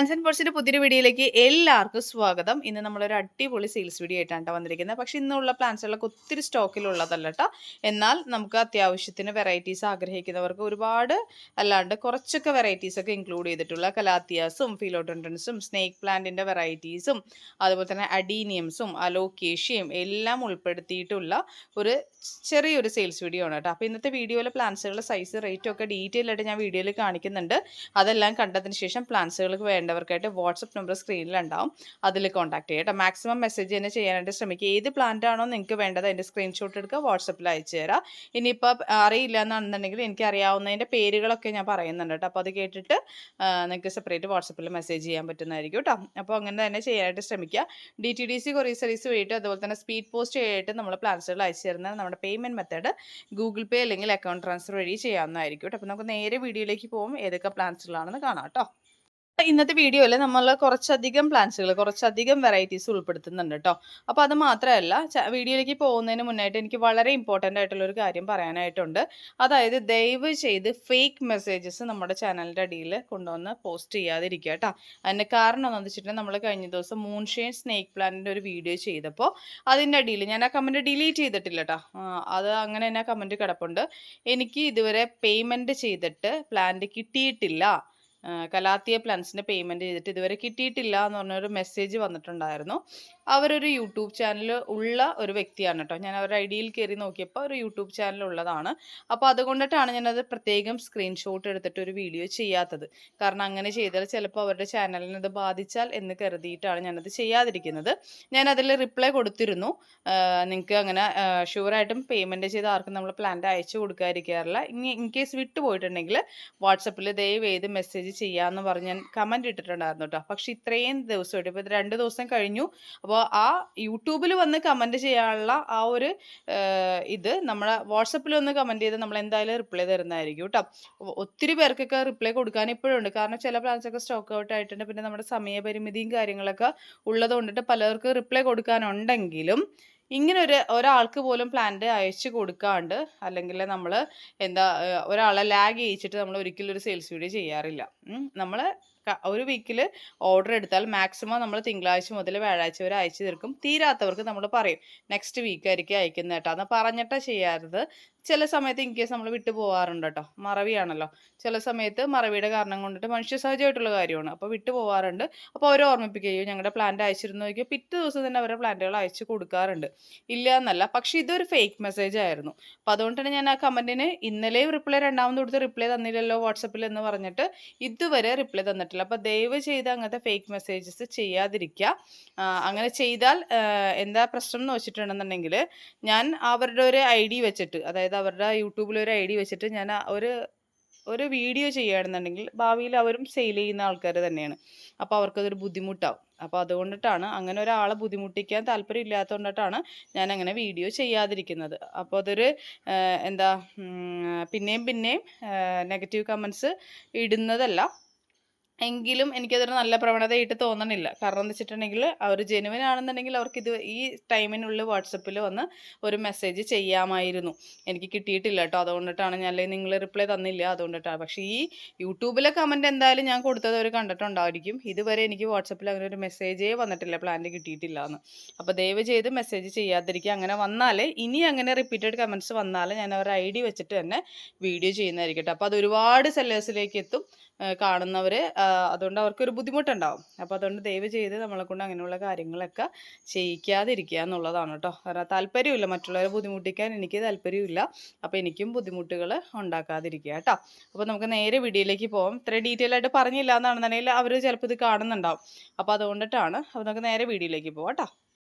Plans and പോട്ട്സിന്റെ പുതിയൊരു വീഡിയോയിലേക്ക് എല്ലാവർക്കും സ്വാഗതം. ഇന്ന് നമ്മളൊരു അടിപൊളി സെയിൽസ് വീഡിയോ ആയിട്ടാണ് വന്നിരിക്കുന്നത്. പക്ഷെ ഇന്നുള്ള പ്ലാൻസുകളൊക്കെ ഒത്തിരി സ്റ്റോക്കിലുള്ളതല്ല കേട്ടോ. എന്നാൽ നമുക്ക് അത്യാവശ്യത്തിന് വെറൈറ്റീസ് ആഗ്രഹിക്കുന്നവർക്ക് ഒരുപാട് അല്ലാണ്ട് കുറച്ചൊക്കെ വെറൈറ്റീസ് ഒക്കെ ഇൻക്ലൂഡ് ചെയ്തിട്ടുള്ള കലാത്തിയാസും ഫിലോഡൻഡ്രൻസും സ്നേക്ക് പ്ലാന്റിന്റെ വെറൈറ്റീസും അതുപോലെ തന്നെ അഡീനിയംസും അലോക്കേഷ്യയും എല്ലാം ഉൾപ്പെടുത്തിയിട്ടുള്ള ഒരു ചെറിയൊരു സെയിൽസ് വീഡിയോ ആണ് കേട്ടോ. അപ്പോൾ ഇന്നത്തെ വീഡിയോയിലെ പ്ലാൻസുകളുടെ സൈസ് റേറ്റും ഒക്കെ ഡീറ്റെയിൽ ആയിട്ട് ഞാൻ വീഡിയോയിൽ കാണിക്കുന്നുണ്ട്. അതെല്ലാം കണ്ടതിന് ശേഷം പ്ലാൻസുകൾക്ക് വേണ്ടവർക്കായിട്ട് വാട്സപ്പ് നമ്പർ സ്ക്രീനിലുണ്ടാവും, അതിൽ കോൺടാക്ട് ചെയ്യുക. മാക്സിമം മെസ്സേജ് തന്നെ ചെയ്യാനായിട്ട് ശ്രമിക്കുക. ഏത് പ്ലാന്റ് ആണോ നിങ്ങൾക്ക് വേണ്ടത് അതിൻ്റെ സ്ക്രീൻഷോട്ട് എടുക്കുക, വാട്സപ്പിൽ അയച്ചു തരാം. ഇനിയിപ്പോൾ അറിയില്ല എന്നാണെന്നുണ്ടെങ്കിൽ എനിക്ക് അറിയാവുന്നതിൻ്റെ പേരുകളൊക്കെ ഞാൻ പറയുന്നുണ്ട് കേട്ടോ. അപ്പോൾ അത് കേട്ടിട്ട് നിങ്ങൾക്ക് സെപ്പറേറ്റ് വാട്സപ്പിൽ മെസ്സേജ് ചെയ്യാൻ പറ്റുന്നതായിരിക്കും കേട്ടോ. അപ്പോൾ അങ്ങനെ തന്നെ ചെയ്യാനായിട്ട് ശ്രമിക്കുക. DTDC കൊറിയർ സർവീസ് വഴിയിട്ട് അതുപോലെ തന്നെ സ്പീഡ് പോസ്റ്റ് വഴിയായിട്ട് നമ്മൾ പ്ലാൻസുകൾ അയച്ചു തരുന്നത് നമ്മുടെ പേയ്മെൻറ്റ് മെത്തേഡ് ഗൂഗിൾ പേ അല്ലെങ്കിൽ അക്കൗണ്ട് ട്രാൻസ്ഫർ വഴി ചെയ്യാവുന്നതായിരിക്കും കേട്ടോ. അപ്പോൾ നമുക്ക് നേരെ വീഡിയോയിലേക്ക് പോകും, ഏതൊക്കെ പ്ലാൻസുകളാണെന്ന് കാണാം കേട്ടോ. ഇന്നത്തെ വീഡിയോയിൽ നമ്മൾ കുറച്ചധികം പ്ലാൻസുകൾ കുറച്ചധികം വെറൈറ്റീസ് ഉൾപ്പെടുത്തുന്നുണ്ട് കേട്ടോ. അപ്പോൾ അത് മാത്രമല്ല, വീഡിയോയിലേക്ക് പോകുന്നതിന് മുന്നായിട്ട് എനിക്ക് വളരെ ഇമ്പോർട്ടൻ്റ് ആയിട്ടുള്ളൊരു കാര്യം പറയാനായിട്ടുണ്ട്. അതായത് ദയവ് ചെയ്ത് ഫേക്ക് മെസ്സേജസ് നമ്മുടെ ചാനലിൻ്റെ അടിയിൽ കൊണ്ടുവന്ന് പോസ്റ്റ് ചെയ്യാതിരിക്കുക കേട്ടോ. അതിൻ്റെ കാരണം എന്താണെന്ന് വെച്ചിട്ടുണ്ടെങ്കിൽ നമ്മൾ കഴിഞ്ഞ ദിവസം മൂൺഷെയ്ൻ സ്നേക്ക് പ്ലാന്റിൻ്റെ ഒരു വീഡിയോ ചെയ്തപ്പോൾ അതിൻ്റെ അടിയിൽ ഞാൻ ആ കമൻറ്റ് ഡിലീറ്റ് ചെയ്തിട്ടില്ല കേട്ടോ. അത് അങ്ങനെ തന്നെ ആ കമൻറ്റ് കിടപ്പുണ്ട്. എനിക്ക് ഇതുവരെ പേയ്മെൻറ്റ് ചെയ്തിട്ട് പ്ലാന്റ് കിട്ടിയിട്ടില്ല, കലാത്തിയ പ്ലാൻസിൻ്റെ പേയ്മെൻറ്റ് ചെയ്തിട്ട് ഇതുവരെ കിട്ടിയിട്ടില്ല എന്ന് പറഞ്ഞൊരു മെസ്സേജ് വന്നിട്ടുണ്ടായിരുന്നു. അവരൊരു യൂട്യൂബ് ചാനൽ ഉള്ള ഒരു വ്യക്തിയാണ് കേട്ടോ. ഞാൻ അവരുടെ ഐഡിയിൽ കയറി നോക്കിയപ്പോൾ ഒരു യൂട്യൂബ് ചാനൽ ഉള്ളതാണ്. അപ്പോൾ അതുകൊണ്ടിട്ടാണ് ഞാനത് പ്രത്യേകം സ്ക്രീൻഷോട്ട് എടുത്തിട്ട് ഒരു വീഡിയോ ചെയ്യാത്തത്. കാരണം അങ്ങനെ ചെയ്താൽ ചിലപ്പോൾ അവരുടെ ചാനലിന് ഇത് ബാധിച്ചാൽ എന്ന് കരുതിയിട്ടാണ് ഞാനത് ചെയ്യാതിരിക്കുന്നത്. ഞാനതിൽ റിപ്ലൈ കൊടുത്തിരുന്നു. നിങ്ങൾക്ക് അങ്ങനെ ഷുവറായിട്ടും പേയ്മെൻറ്റ് ചെയ്ത് ആർക്കും നമ്മൾ പ്ലാന്റ് അയച്ചു കൊടുക്കാതിരിക്കാറില്ല. ഇനി ഇൻ കേസ് വിട്ടുപോയിട്ടുണ്ടെങ്കിൽ വാട്സപ്പിൽ ദയവ് ചെയ്ത് മെസ്സേജ് ചെയ്യാമെന്ന് പറഞ്ഞ് ഞാൻ കമൻറ്റ് ഇട്ടിട്ടുണ്ടായിരുന്നു കേട്ടോ. പക്ഷെ ഇത്രയും ദിവസമായിട്ട് ഇപ്പോൾ 2 ദിവസം കഴിഞ്ഞു. അപ്പോൾ ആ യൂട്യൂബിൽ വന്ന് കമൻറ്റ് ചെയ്യാനുള്ള ആ ഒരു ഇത് നമ്മുടെ വാട്സപ്പിൽ ഒന്ന് കമൻറ്റ് ചെയ്ത് നമ്മൾ എന്തായാലും റിപ്ലൈ തരുന്നതായിരിക്കും കേട്ടോ. ഒത്തിരി പേർക്കൊക്കെ റിപ്ലൈ കൊടുക്കാൻ ഇപ്പോഴും ഉണ്ട്. കാരണം ചില പ്ലാൻസൊക്കെ സ്റ്റോക്ക് ഔട്ട് ആയിട്ടുണ്ട്. പിന്നെ നമ്മുടെ സമയപരിമിതിയും കാര്യങ്ങളൊക്കെ ഉള്ളത് കൊണ്ടിട്ട് പലർക്ക് റിപ്ലൈ കൊടുക്കാനുണ്ടെങ്കിലും ഇങ്ങനെ ഒരാൾക്ക് പോലും പ്ലാന്റ് അയച്ചു കൊടുക്കാണ്ട് അല്ലെങ്കിൽ നമ്മൾ ഒരാളെ ലാഗ് ചെയ്യിച്ചിട്ട് നമ്മൾ ഒരിക്കലും ഒരു സെയിൽസ് വീഡിയോ ചെയ്യാറില്ല. നമ്മൾ ഒരു വീക്കിൽ ഓർഡർ എടുത്താൽ മാക്സിമം നമ്മൾ തിങ്കളാഴ്ച മുതൽ വ്യാഴാഴ്ച വരെ അയച്ചു തീർക്കും. തീരാത്തവർക്ക് നമ്മൾ പറയും നെക്സ്റ്റ് വീക്ക് ആയിരിക്കും അയക്കുന്നത് കേട്ടോ. അന്ന് പറഞ്ഞിട്ടാ ചെയ്യാറുള്ളത്. ചില സമയത്ത് ഇൻ കേസ് നമ്മൾ വിട്ടു പോകാറുണ്ട് കേട്ടോ. മറവിയാണല്ലോ. ചില സമയത്ത് മറവിയുടെ കാരണം കൊണ്ടിട്ട് മനുഷ്യ സഹജമായിട്ടുള്ള കാര്യമാണ്. അപ്പോൾ വിട്ടു പോകാറുണ്ട്. അപ്പോൾ അവർ ഓർമ്മിപ്പിക്കുകയോ ഞങ്ങളുടെ പ്ലാന്റ് അയച്ചിരുന്നു നോക്കിയോ പിറ്റേ ദിവസം തന്നെ അവരുടെ പ്ലാന്റുകൾ അയച്ചു കൊടുക്കാറുണ്ട്. ഇല്ല എന്നല്ല, പക്ഷെ ഇതൊരു ഫേക്ക് മെസ്സേജ് ആയിരുന്നു. അപ്പോൾ അതുകൊണ്ടാണ് ഞാൻ ആ കമൻറ്റിന് ഇന്നലെയും റിപ്ലൈ രണ്ടാമത് കൊടുത്ത് റിപ്ലൈ തന്നില്ലല്ലോ വാട്സപ്പിൽ എന്ന് പറഞ്ഞിട്ട് ഇതുവരെ റിപ്ലൈ തന്നിട്ടില്ല. അപ്പോൾ ദയവ് ചെയ്ത് അങ്ങനത്തെ ഫേക്ക് മെസ്സേജസ് ചെയ്യാതിരിക്കുക. അങ്ങനെ ചെയ്താൽ എന്താ പ്രശ്നം എന്ന് വെച്ചിട്ടുണ്ടെന്നുണ്ടെങ്കിൽ ഞാൻ അവരുടെ ഒരു ID വെച്ചിട്ട്, അതായത് അവരുടെ യൂട്യൂബിലൊരു ID വെച്ചിട്ട് ഞാൻ ഒരു വീഡിയോ ചെയ്യുകയാണെന്നുണ്ടെങ്കിൽ ഭാവിയിൽ അവരും സെയിൽ ചെയ്യുന്ന ആൾക്കാർ തന്നെയാണ്. അപ്പോൾ അവർക്കതൊരു ബുദ്ധിമുട്ടാവും. അപ്പോൾ അതുകൊണ്ടിട്ടാണ്, അങ്ങനെ ഒരാളെ ബുദ്ധിമുട്ടിക്കാൻ താല്പര്യം ഇല്ലാത്തതുകൊണ്ടിട്ടാണ് ഞാൻ അങ്ങനെ വീഡിയോ ചെയ്യാതിരിക്കുന്നത്. അപ്പോൾ അതൊരു പിന്നെയും നെഗറ്റീവ് കമൻസ് ഇടുന്നതല്ല, എങ്കിലും എനിക്കതൊരു നല്ല പ്രവണതയായിട്ട് തോന്നണില്ല. കാരണം എന്ന് വെച്ചിട്ടുണ്ടെങ്കിൽ അവർ ജെനുവിൻ ആണെന്നുണ്ടെങ്കിൽ അവർക്ക് ഈ ടൈമിനുള്ളിൽ വാട്സപ്പിൽ വന്ന് ഒരു മെസ്സേജ് ചെയ്യാമായിരുന്നു. എനിക്ക് കിട്ടിയിട്ടില്ല കേട്ടോ. അതുകൊണ്ടിട്ടാണ് ഞാൻ, അല്ലെങ്കിൽ നിങ്ങൾ റിപ്ലൈ തന്നില്ല അതുകൊണ്ടിട്ടാണ്. പക്ഷേ ഈ യൂട്യൂബിലെ കമൻറ്റ് എന്തായാലും ഞാൻ കൊടുത്തത് അവർ കണ്ടിട്ടുണ്ടായിരിക്കും. ഇതുവരെ എനിക്ക് വാട്സപ്പിൽ അങ്ങനെ ഒരു മെസ്സേജേ വന്നിട്ടില്ല പ്ലാന്റ് കിട്ടിയിട്ടില്ല എന്ന്. അപ്പോൾ ദയവ് ചെയ്ത് മെസ്സേജ് ചെയ്യാതിരിക്കുക. അങ്ങനെ വന്നാൽ, ഇനി അങ്ങനെ റിപ്പീറ്റഡ് കമൻറ്റ്സ് വന്നാൽ ഞാൻ അവരുടെ ID വെച്ചിട്ട് തന്നെ വീഡിയോ ചെയ്യുന്നതായിരിക്കും കേട്ടോ. അപ്പോൾ അത് ഒരുപാട് സെല്ലേഴ്സിലേക്ക് എത്തും കാണുന്നവർ. അതുകൊണ്ട് അവർക്കൊരു ബുദ്ധിമുട്ടുണ്ടാവും. അപ്പോൾ അതുകൊണ്ട് ദയവ് ചെയ്ത് നമ്മളെ കൊണ്ട് അങ്ങനെയുള്ള കാര്യങ്ങളൊക്കെ ചെയ്യിക്കാതിരിക്കുക എന്നുള്ളതാണ് കേട്ടോ. കാരണം താല്പര്യമില്ല, മറ്റുള്ളവരെ ബുദ്ധിമുട്ടിക്കാൻ എനിക്ക് താല്പര്യമില്ല. അപ്പോൾ എനിക്കും ബുദ്ധിമുട്ടുകൾ ഉണ്ടാക്കാതിരിക്കുക കേട്ടോ. അപ്പോൾ നമുക്ക് നേരെ വീഡിയോയിലേക്ക് പോകാം. ഇത്ര ഡീറ്റെയിൽ ആയിട്ട് പറഞ്ഞില്ല എന്നാണെന്നുണ്ടെങ്കിൽ അവർ ചിലപ്പോൾ ഇത് കാണുന്നുണ്ടാവും. അപ്പോൾ അതുകൊണ്ടിട്ടാണ്. അപ്പോൾ നമുക്ക് നേരെ വീഡിയോയിലേക്ക് പോകാം കേട്ടോ.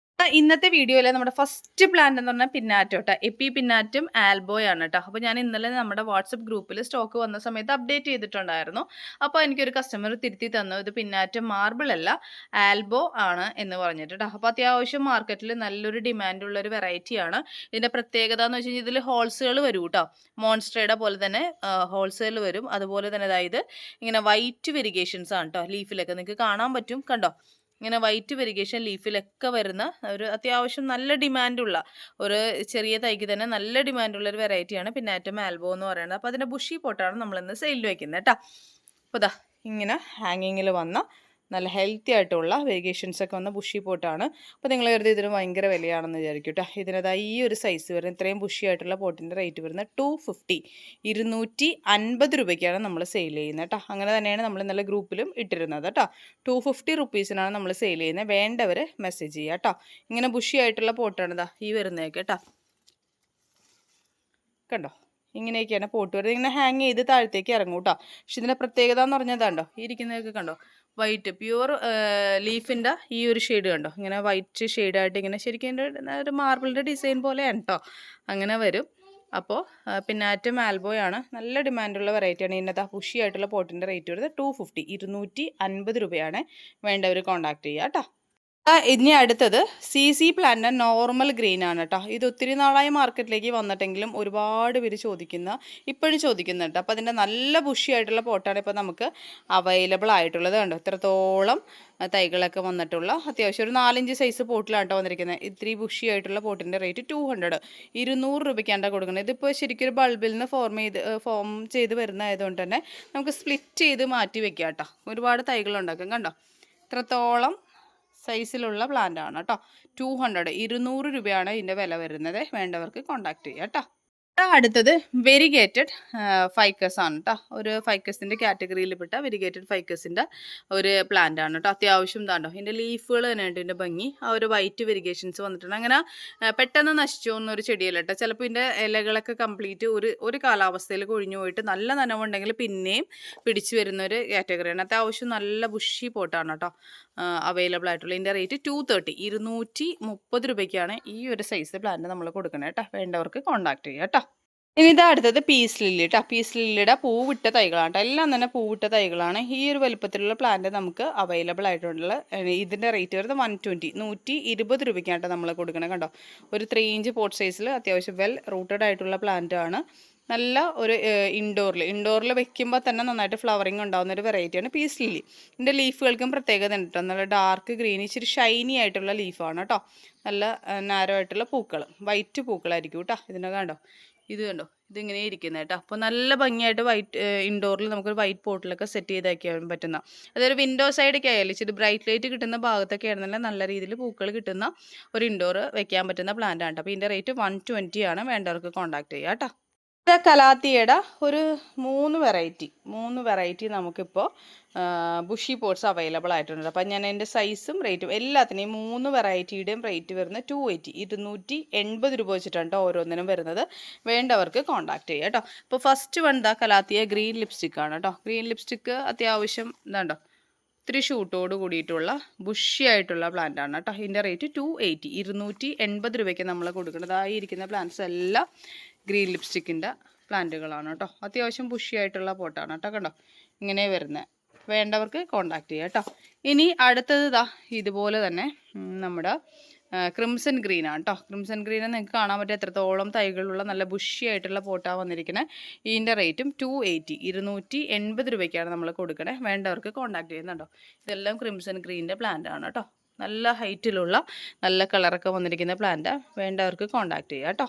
ഇന്നത്തെ വീഡിയോയിൽ നമ്മുടെ ഫസ്റ്റ് പ്ലാന്റ് എന്ന് പറഞ്ഞാൽ പിന്നാറ്റോ കേട്ടോ. എപ്പി പിന്നാറ്റും ആൽബോയാണ് കേട്ടോ. അപ്പോൾ ഞാൻ ഇന്നലെ നമ്മുടെ വാട്സപ്പ് ഗ്രൂപ്പിൽ സ്റ്റോക്ക് വന്ന സമയത്ത് അപ്ഡേറ്റ് ചെയ്തിട്ടുണ്ടായിരുന്നു. അപ്പോൾ എനിക്കൊരു കസ്റ്റമർ തിരുത്തി തന്നു, ഇത് പിന്നാറ്റം മാർബിൾ അല്ല ആൽബോ ആണ് എന്ന് പറഞ്ഞിട്ട് കേട്ടോ. അപ്പോൾ അത്യാവശ്യം മാർക്കറ്റിൽ നല്ലൊരു ഡിമാൻഡുള്ള ഒരു വെറൈറ്റിയാണ്. ഇതിൻ്റെ പ്രത്യേകത എന്ന് വെച്ച് കഴിഞ്ഞാൽ ഇതിൽ ഹോൾസുകൾ വരും കേട്ടോ. മോൺസ്ട്രയുടെ പോലെ തന്നെ ഹോൾസുകൾ വരും. അതുപോലെ തന്നെ അതായത് ഇങ്ങനെ വൈറ്റ് വെരിഗേഷൻസ് ആണ് കേട്ടോ. ലീഫിലൊക്കെ നിങ്ങൾക്ക് കാണാൻ പറ്റും, കണ്ടോ. ഇങ്ങനെ വൈറ്റ് വെരിഗേഷൻ ലീഫിലൊക്കെ വരുന്ന ഒരു അത്യാവശ്യം നല്ല ഡിമാൻഡുള്ള ഒരു ചെറിയ തൈക്ക് തന്നെ നല്ല ഡിമാൻഡുള്ള ഒരു വെറൈറ്റിയാണ് പിന്നാറ്റം ആൽബോ എന്ന് പറയുന്നത്. അപ്പോൾ അതിൻ്റെ ബുഷി പോട്ടാണ് നമ്മളിന്ന് സെയിലിൽ വയ്ക്കുന്നത് കേട്ടോ. അപ്പോൾ ഇതാ ഇങ്ങനെ ഹാങ്ങിങ്ങിൽ വന്ന നല്ല ഹെൽത്തി ആയിട്ടുള്ള വേരിയേഷൻസ് ഒക്കെ വന്ന ബുഷി പോട്ടാണ്. അപ്പോൾ നിങ്ങൾ കരുതി ഇതിന് ഭയങ്കര വിലയാണെന്ന് വിചാരിക്കും കേട്ടോ. ഇതിനതാ ഈ ഒരു സൈസ് വരുന്ന ഇത്രയും ബുഷി ആയിട്ടുള്ള പോട്ടിൻ്റെ റേറ്റ് വരുന്നത് 250 250 രൂപയ്ക്കാണ് നമ്മൾ സെയിൽ ചെയ്യുന്നത് കേട്ടോ. അങ്ങനെ തന്നെയാണ് നമ്മൾ ഇന്നലെ ഗ്രൂപ്പിലും ഇട്ടിരുന്നത് കേട്ടോ. 250 റുപ്പീസിനാണ് നമ്മൾ സെയിൽ ചെയ്യുന്നത്. വേണ്ടവർ മെസ്സേജ് ചെയ്യുക കേട്ടോ. ഇങ്ങനെ ബുഷി ആയിട്ടുള്ള പോട്ടാണ് ഇതാ ഈ വരുന്നതൊക്കെ കേട്ടോ. കണ്ടോ, ഇങ്ങനെയൊക്കെയാണ് പോട്ട് വരുന്നത്. ഇങ്ങനെ ഹാങ് ചെയ്ത് താഴത്തേക്ക് ഇറങ്ങും കേട്ടോ. പക്ഷെ ഇതിൻ്റെ പ്രത്യേകത എന്ന് പറഞ്ഞതാണ്ടോ, ഈ ഇരിക്കുന്നതൊക്കെ കണ്ടോ, വൈറ്റ് പ്യുവർ ലീഫിൻ്റെ ഈ ഒരു ഷെയ്ഡ് കണ്ടോ, ഇങ്ങനെ വൈറ്റ് ഷെയ്ഡായിട്ട് ഇങ്ങനെ ശരിക്കും എൻ്റെ ഒരു മാർബിളിൻ്റെ ഡിസൈൻ പോലെയാണ് കേട്ടോ. അങ്ങനെ വരും. അപ്പോൾ പിന്നാറ്റം ആൽബോയാണ്, നല്ല ഡിമാൻഡുള്ള വെറൈറ്റിയാണ്. ഇതിനകത്ത് പുഷിയായിട്ടുള്ള പോട്ടിൻ്റെ റേറ്റ് വരുന്നത് 250 250 രൂപയാണ്. വേണ്ടവർ കോൺടാക്ട് ചെയ്യുക കേട്ടോ. ഇനി അടുത്തത് CC പ്ലാന്റ് നോർമൽ ഗ്രീൻ ആണ് കേട്ടോ. ഇത് ഒത്തിരി നാളായി മാർക്കറ്റിലേക്ക് വന്നിട്ടെങ്കിലും ഒരുപാട് പേര് ഇപ്പോഴും ചോദിക്കുന്നുണ്ട്. അപ്പോൾ അതിൻ്റെ നല്ല ബുഷിയായിട്ടുള്ള പോട്ടാണ് ഇപ്പോൾ നമുക്ക് അവൈലബിൾ ആയിട്ടുള്ളത്. കണ്ടോ, ഇത്രത്തോളം തൈകളൊക്കെ വന്നിട്ടുള്ള അത്യാവശ്യം ഒരു 4-5 സൈസ് പോട്ടിലാണ് കേട്ടോ വന്നിരിക്കുന്നത്. ഇത്തിരി ബുഷിയായിട്ടുള്ള പോട്ടിൻ്റെ റേറ്റ് 200 രൂപയ്ക്കാണ് കൊടുക്കുന്നത്. ഇതിപ്പോൾ ശരിക്കും ഒരു ബൾബിൽ നിന്ന് ഫോം ചെയ്ത് വരുന്നതായതുകൊണ്ട് തന്നെ നമുക്ക് സ്പ്ലിറ്റ് ചെയ്ത് മാറ്റി വെക്കാം കേട്ടോ. ഒരുപാട് തൈകളുണ്ടാക്കും. കണ്ടോ, ഇത്രത്തോളം സൈസിലുള്ള പ്ലാന്റ് ആണ് കേട്ടോ. 200 രൂപയാണ് ഇതിൻ്റെ വില വരുന്നത്. വേണ്ടവർക്ക് കോൺടാക്ട് ചെയ്യുക കേട്ടോ. അടുത്തത് വെരിഗേറ്റഡ് ഫൈക്കസ് ആണ് കേട്ടോ. ഒരു ഫൈക്കസിൻ്റെ കാറ്റഗറിയിൽ പെട്ട വെരിഗേറ്റഡ് ഫൈക്കസിൻ്റെ ഒരു പ്ലാന്റ് ആണ് കേട്ടോ. അത്യാവശ്യം ഇതാണ്ടോ, ഇതിൻ്റെ ലീഫുകൾ തന്നെയുണ്ട്, ഇതിൻ്റെ ഭംഗി. ആ ഒരു വൈറ്റ് വെരിഗേഷൻസ് വന്നിട്ടുണ്ട്. അങ്ങനെ പെട്ടെന്ന് നശിച്ചു പോകുന്ന ഒരു ചെടിയല്ല കേട്ടോ. ചിലപ്പോൾ ഇതിൻ്റെ ഇലകളൊക്കെ കംപ്ലീറ്റ് ഒരു കാലാവസ്ഥയിൽ കൊഴിഞ്ഞു പോയിട്ട് നല്ല നനവുണ്ടെങ്കിൽ പിന്നെയും പിടിച്ചു വരുന്ന ഒരു കാറ്റഗറിയാണ്. അത്യാവശ്യം നല്ല ബുഷി പോട്ടാണ് കേട്ടോ അവൈലബിൾ ആയിട്ടുള്ള. ഇതിൻ്റെ റേറ്റ് 230 രൂപയ്ക്കാണ് ഈ ഒരു സൈസ് പ്ലാന്റ് നമ്മൾ കൊടുക്കുന്നത് കേട്ടോ. വേണ്ടവർക്ക് കോൺടാക്ട് ചെയ്യുക കേട്ടോ. ഇനി ഇതാ അടുത്തത് പീസ് ലില്ലി കേട്ടോ. പീസ് ലില്ലിയുടെ പൂവിട്ട തൈകളാണ് കേട്ടോ. എല്ലാം തന്നെ പൂവിട്ട തൈകളാണ്. ഈ ഒരു വലുപ്പത്തിലുള്ള പ്ലാന്റ് നമുക്ക് അവൈലബിൾ ആയിട്ടുള്ള. ഇതിൻ്റെ റേറ്റ് വരുന്നത് 120 രൂപയ്ക്കാണ് നമ്മൾ കൊടുക്കുന്നത്. കണ്ടോ, ഒരു 3 ഇഞ്ച് പോട്ട് സൈസിൽ അത്യാവശ്യം വെൽ റൂട്ടഡ് ആയിട്ടുള്ള പ്ലാന്റ് ആണ്. നല്ല ഒരു ഇൻഡോറിൽ വെക്കുമ്പോൾ തന്നെ നന്നായിട്ട് ഫ്ലവറിങ് ഉണ്ടാകുന്ന ഒരു വെറൈറ്റിയാണ് പീസ് ലില്ലി. ഇതിൻ്റെ ലീഫുകൾക്കും പ്രത്യേകത ഉണ്ട് കേട്ടോ. നല്ല ഡാർക്ക് ഗ്രീൻ, ഇച്ചിരി ഷൈനി ആയിട്ടുള്ള ലീഫാണ് കേട്ടോ. നല്ല നാരോ ആയിട്ടുള്ള പൂക്കൾ, വൈറ്റ് പൂക്കളായിരിക്കും കേട്ടോ. ഇതിനൊക്കെ കണ്ടോ, ഇത് കണ്ടോ, ഇതിങ്ങനെ ഇരിക്കുന്നത് കേട്ടോ. അപ്പോൾ നല്ല ഭംഗിയായിട്ട് ഇൻഡോറിൽ നമുക്കൊരു വൈറ്റ് പോട്ടിലൊക്കെ സെറ്റ് ചെയ്ത് വയ്ക്കാൻ പറ്റുന്ന, അതൊരു വിൻഡോ സൈഡൊക്കെ ആയാലും ഇച്ചിരി ബ്രൈറ്റ് ലൈറ്റ് കിട്ടുന്ന ഭാഗത്തൊക്കെ ആയിരുന്നല്ല നല്ല രീതിയിൽ പൂക്കൾ കിട്ടുന്ന ഒരു ഇൻഡോർ വെക്കാൻ പറ്റുന്ന പ്ലാന്റ് ആണ്. അപ്പോൾ ഇതിൻ്റെ റേറ്റ് 120 ആണ്. വേണ്ടവർക്ക് കോൺടാക്ട് ചെയ്യുക കേട്ടോ. കലാത്തിയുടെ ഒരു 3 വെറൈറ്റി നമുക്കിപ്പോൾ ബുഷി പോട്ട്സ് അവൈലബിൾ ആയിട്ടുണ്ട്. അപ്പം ഞാൻ എൻ്റെ സൈസും റേറ്റും എല്ലാത്തിനെയും 3 വെറൈറ്റിയുടെയും റേറ്റ് വരുന്നത് 280 രൂപ വെച്ചിട്ടാണ് കേട്ടോ ഓരോന്നിനും വരുന്നത്. വേണ്ടവർക്ക് കോൺടാക്ട് ചെയ്യുക കേട്ടോ. ഇപ്പോൾ first one calathea green lipstick ആണ് കേട്ടോ. ഗ്രീൻ ലിപ്സ്റ്റിക്ക് അത്യാവശ്യം ഇതാണ്ടോ, ഇത്തിരി ഷൂട്ടോട് കൂടിയിട്ടുള്ള ബുഷി ആയിട്ടുള്ള പ്ലാന്റ് ആണ് കേട്ടോ. ഇതിൻ്റെ റേറ്റ് 280 രൂപയ്ക്ക് നമ്മൾ കൊടുക്കുന്നത്. ആ ഇരിക്കുന്ന പ്ലാന്റ്സ് എല്ലാം ഗ്രീൻ ലിപ്സ്റ്റിക്കിൻ്റെ പ്ലാന്റുകളാണ് കേട്ടോ. അത്യാവശ്യം ബുഷി ആയിട്ടുള്ള പോട്ടാണ് കേട്ടോ. കണ്ടോ, ഇങ്ങനെ വരുന്നത്. വേണ്ടവർക്ക് കോൺടാക്ട് ചെയ്യുക കേട്ടോ. ഇനി അടുത്തത് ഇതുപോലെ തന്നെ നമ്മുടെ ക്രിംസൺ ഗ്രീൻ ആണ് കേട്ടോ. ക്രിംസൺ ഗ്രീൻ നിങ്ങൾക്ക് കാണാൻ പറ്റും എത്രത്തോളം തൈകളുള്ള നല്ല ബുഷി ആയിട്ടുള്ള പോട്ടാണ് വന്നിരിക്കുന്നത്. ഇതിൻ്റെ റേറ്റും 280 രൂപയ്ക്കാണ് നമ്മൾ കൊടുക്കണേ. വേണ്ടവർക്ക് കോൺടാക്ട് ചെയ്യുന്നുണ്ടോ. ഇതെല്ലാം ക്രിംസൺ ഗ്രീനിൻ്റെ പ്ലാന്റ് ആണ് കേട്ടോ. നല്ല ഹൈറ്റിലുള്ള നല്ല കളറൊക്കെ വന്നിരിക്കുന്ന പ്ലാന്റ്. വേണ്ടവർക്ക് കോൺടാക്ട് ചെയ്യുക കേട്ടോ.